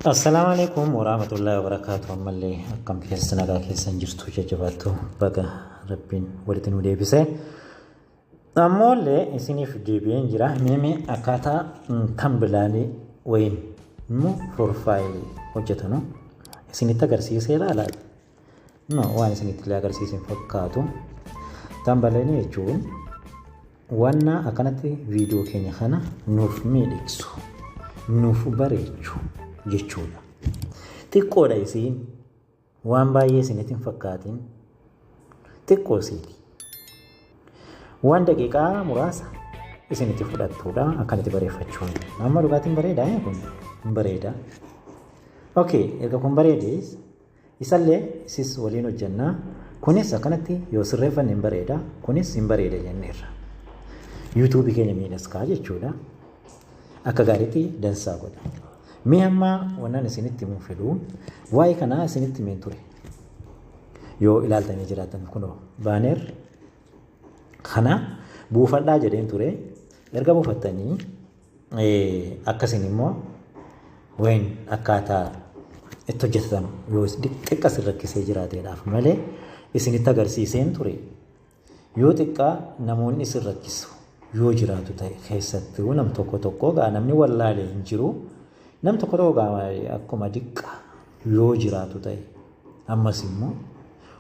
Assalamualaikum warahmatullahi wabarakatuh. Ammallee akkam keessa nagaa keessan jirtu jajjabaattu baga rabbiin walitti nu deebise. Ammallee isiniif deebi'een jira. Mee akkaataa tambilaanii wayin immoo profaayilii hojjetanu isinitti agarsiisee ilaalaa. Waan isinitti illee agarsiisin fakkaatu. Tambilaanii jechuun wanna akkanatti viidiyoo keenya kana nuuf miidhagsu, nuuf bareechu jechuudha. Xiqqoodha isiin waan baay'ee isinitti hin fakkaatin xiqqoo isiiti. Waan daqiiqaa muraasa isinitti fudhattuudha akkanatti bareeffachuun. Amma dhugaatiin bareedaa kun hin bareeda. Okay, erga kun bareedes isallee isis waliin hojjannaa. Kunis akkanatti yoo sirreeffanne hin bareeda, kunis hin bareeda jenneerra. YouTube keenya miidhaskaa jechuudha. Akka gaariitti dansaa godha. Mee amma wannan isinitti himuun fedhu waa'ee kanaa isinitti himeen ture. Yoo ilaaltanii jiraatan kunoo baaner kana buufadhaa jedheen ture. Erga buufattanii akkasin immoo wayin akkaataa itti hojjetatan yoo xiqqaa si rakkisee jiraateedhaaf malee isinitti agarsiiseen ture. Yoo xiqqaa namoonni isin rakkisu yoo jiraatu ta'e keessattuu nam tokko gaa namni wallaalee hin jiru. Nam tokko gaa akkuma diqqaa yoo jiraatu ta'e ammas immoo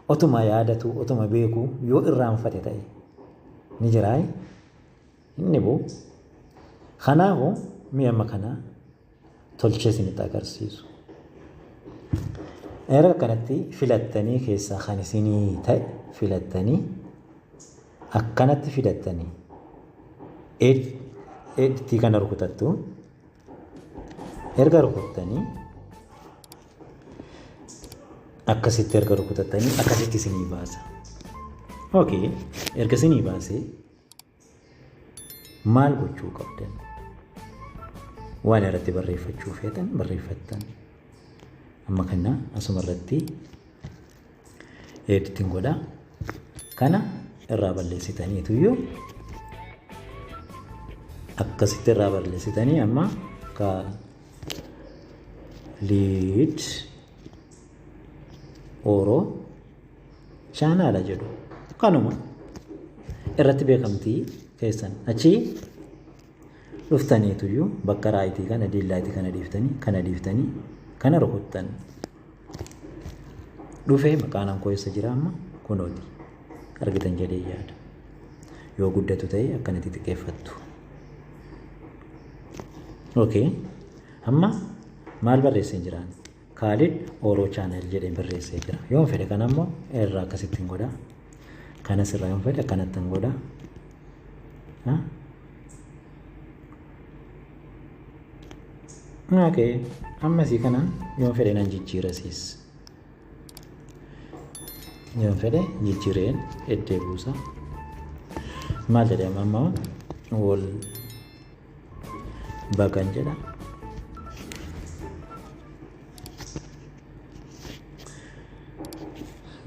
otuma yaadatu otuma beeku yoo irraanfate ta'e ni jiraa inni buu. Kanaafu mi'a amma kana tolchee isinitti agarsiisu. Erga kanatti filattanii keessaa kan isinii ta'e filattanii akkanatti filattanii editii kana rukutattu. Erga rukuttanii akkasitti erga rukutatanii akkasitti isinii baasa. Okay, erga isinii baasee maal gochuu qabdan? Waan irratti barreeffachuu feetan barreeffattan. Amma kana asuma irratti editiin godhaa. Kana irraa balleessitaniitu iyyuu akkasitti irraa balleessitanii amma ka lead oro chaanaala jedhu kanuma irratti beekamtii keessan achi dhuftaniitu iyyuu bakka raayitii kana diillaayitii kana dhiiftanii kana rukuttan. Dhufee maqaan ankoo eessa jira amma kunooti argitan jedhee yaada. Yoo guddatu ta'e akkanatti xiqqeeffattu. Okay, amma maal barreessee jiraan? Khalid Oro Channel jedhee barreessee jira. Yoo fedhe kana immoo irraa akkasitti hin godhaa. Kanas irraa yoo fedhe akkanatti hin godhaa. Okay, ammasii kana yoo fedhe nan jijjiirasiis. Yoo fedhe jijjiireen eddee buusa. Maal jedhama amma wal bagan jedha.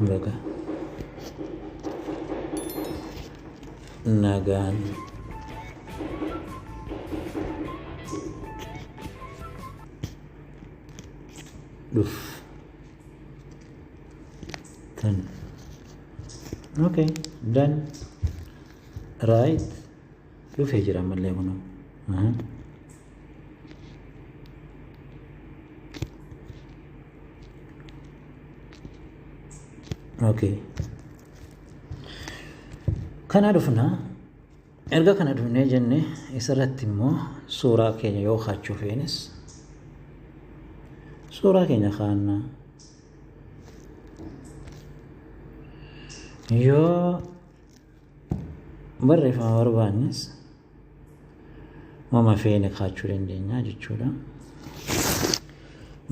Baga nagaan dhuftan. Okay, done. Right. Dhufee jira ammallee kunoo. Okay. Kana dhufnaa erga kana dhufnee jenne isarratti immoo suuraa keenya yoo kaachuu feenes suuraa keenya kaannaa. Yoo barreeffama barbaannes mama feene kaachuu dandeenya jechuudha.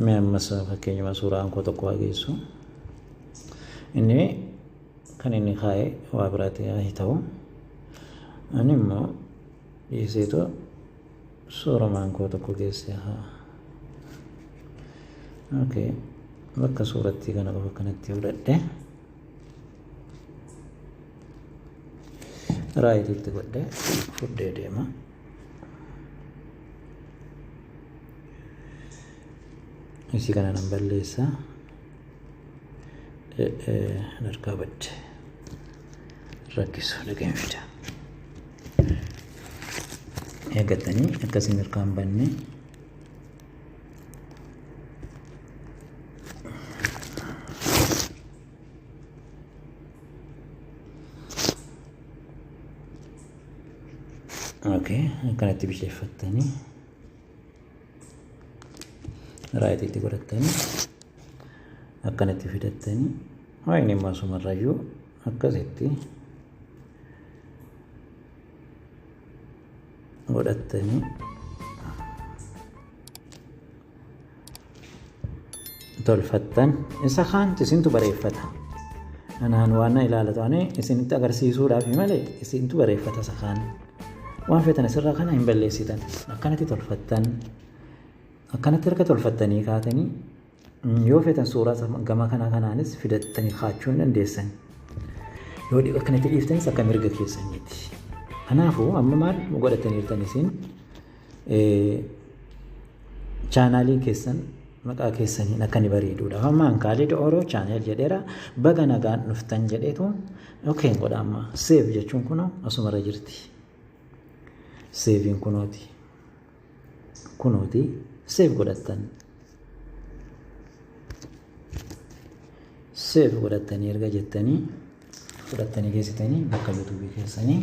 Mee ammas fakkeenyuma suuraa ankoo tokko hageessu. Ini kan inni kaa'ee waa biraatti haa ta'u. Ani immoo dhiiseetu suuraa ankoo tokko geessee haa. Okay, bakka suurattii kana qofa kanatti fudhadhe. Raayitiitti godhee fuudhee deema. isii kana nan balleessa harkaa badde rakkisu dhaqeen fida eeggatanii akkasiin harkaan banne akkanatti bisheeffattanii raayitiitti godhattanii akkanatti fidattanii waa'inni maasumarrayyuu akkasitti godhattanii tolfattan isa kaanti isintu bareeffata anaan waan ilaalataane isinitti agarsiisuudhaaf malee isintu bareeffata isa kaan waan feetan asirraa kana hin balleessitan akkanatti tolfattan akkanatti erga tolfattanii kaatanii yoo feetan suuraa gama kanaanis fidattanii kaachuu dandeessan yoo akkanatti dhiiftanis akka mirga keessaniiti kanaafuu amma maal godhataniirtan isin chaanaalii keessan maqaa keessaniin akka ni bareeduudha amma Ankaalid Oroo chaaneel jedheera baga nagaan dhuftan jedheetu okay godha amma seef jechuun kun asumarra jirti seeviin kunooti seef godhattan seef godhattanii erga jettanii fudhattanii geessitanii bakka yuutuubii keessanii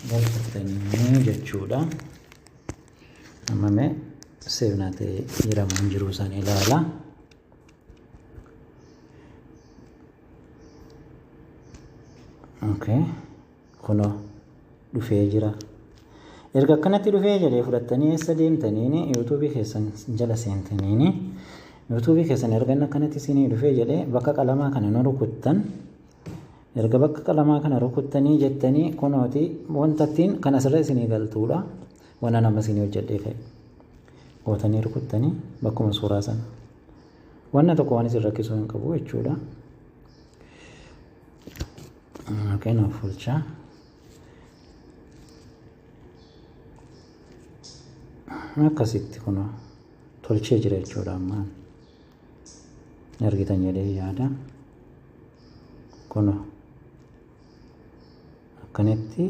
galfattanii jechuudha amma mee seef naa ta'e jiramuun jiruu isaan ilaala kunoo dhufee jira erga akkanatti dhufee jedhee fudhattanii eessa deemtaniini yuutuubii keessan jala seentaniini yuutuubii keessan erga akkanatti isinii dhufee jedhee bakka qalamaa kana nu rukuttan erga bakka qalamaa kana rukuttanii jettanii kunooti wantattiin kan asirra isinii galtuudha waan nama isinii hojjedhee ka'e gootanii rukuttanii bakkuma suuraa sana wanna tokko waan isin rakkisuu hin qabu jechuudha naaf fulchaa akkasitti kun tolchee jira jechuudha ammaan argitan jedhee yaada kun akkanatti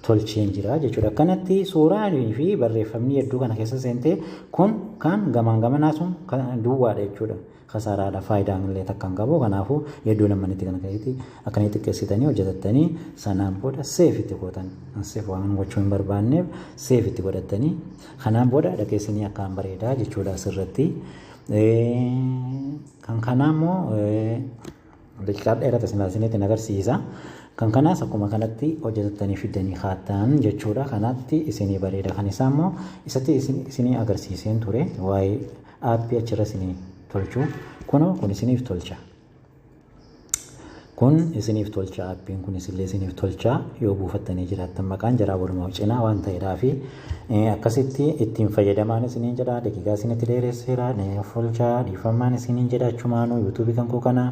tolcheen jira jechuudha akkanatti suuraa fi barreeffamni hedduu kana keessa seentee kun kan gamaan gamanaa sun duwwaadha jechuudha kasaaraadha faayidaan illee takkan qabu kanaafuu hedduu lamanitti kana keessatti akkanitti xiqqeessitanii hojjetattanii sanaan booda seef itti gootan seef waan gochuu hin barbaanneef seef itti godhattanii kanaan booda dhageessanii akkaan bareedaa jechuudha asirratti kan kanaa immoo daqiiqaa dheerata isinitti agarsiisa kan kanaas akkuma kanatti hojjetattanii fiddanii kaattan jechuudha kanatti isinii bareeda kan isaa immoo isatti isinii agarsiiseen ture waa'ee aappii achirra isinii tolchuu kun isiniif tolcha kun isiniif tolcha aappiin kun isillee isiniif tolcha yoo buufattanii jiraattan maqaan jaraa walumaa cinaa waan ta'eedhaa fi akkasitti ittiin fayyadamaan isiniin jedha daqiiqaa isinitti dheeresseera folchaa dhiifamaan isiniin jedha achumaanuu yuutuubii kan koo kana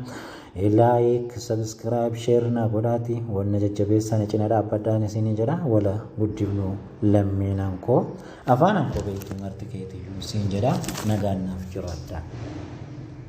laayik sabskiraayib sheer na godhaati wanna jajjabeessan cina dhaabbadhaan isiniin jedha wala guddifnu lammiinaan koo afaanan koo beektuu marti keetiyyuu isiin jedha nagaan naaf jiraadha.